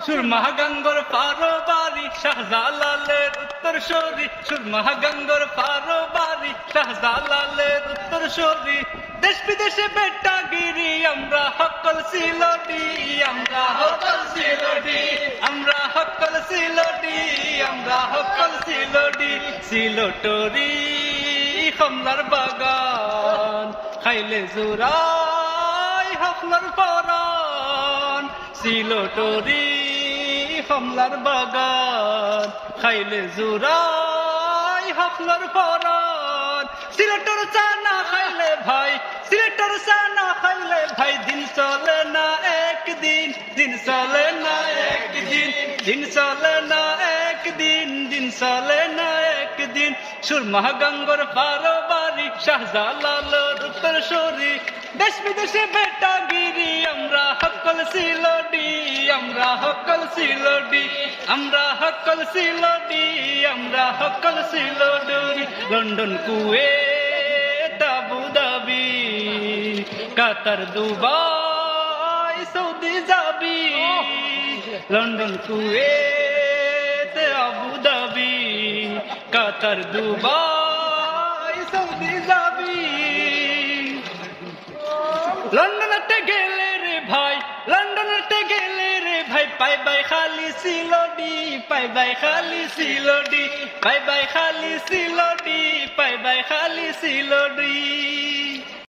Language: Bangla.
সুরমা গঙ্গর পারো বাড়ি শাহজালালের উত্তর সরি, সুরমা গঙ্গর পারো বাড়ি শাহজালালের উত্তর সরি। দেশ বিদেশে বেটাগিরি আমরা হকল সিলটি, আমরা হকল সিলটি, আমরা হকল সিলটি, আমরা হকল সিলটি। সিলটরি কমলার বাগান খাইলে জোড়াই হকলার পরান। সিলটরি কমলার বাগান খাইলে জোড়াই হকলার পরান। সিলেটর চা না খাইলে ভাই, সিলেটর চা না খাইলে ভাই দিন চলে না একদিন, দিন চলে না একদিন, দিন চলে না একদিন, দিন চলে না একদিন। সুরমা গঙ্গর পারো বাড়ি শাহজালালের উত্তর সরি। দেশ বিদেশে বেটাগিরি আমরা হকল সিলটি, আমরা হকল সিলটি, আমরা হকল সিলটি, আমরা হকল Sylheti. London Kuwait Abu Dhabi Qatar Dubai Saudi যাবি। London Kuwait Abu Dhabi Qatar Dubai Saudi যাবি। লন্ডনেতে গেলে রে ভাই, লন্ডনেতে গেলে রে ভাই পাই বাই খালি সিলটি, পাই বাই খালি সিলটি, পাই বাই খালি সিলটি, পাই বাই খালি সিলটি।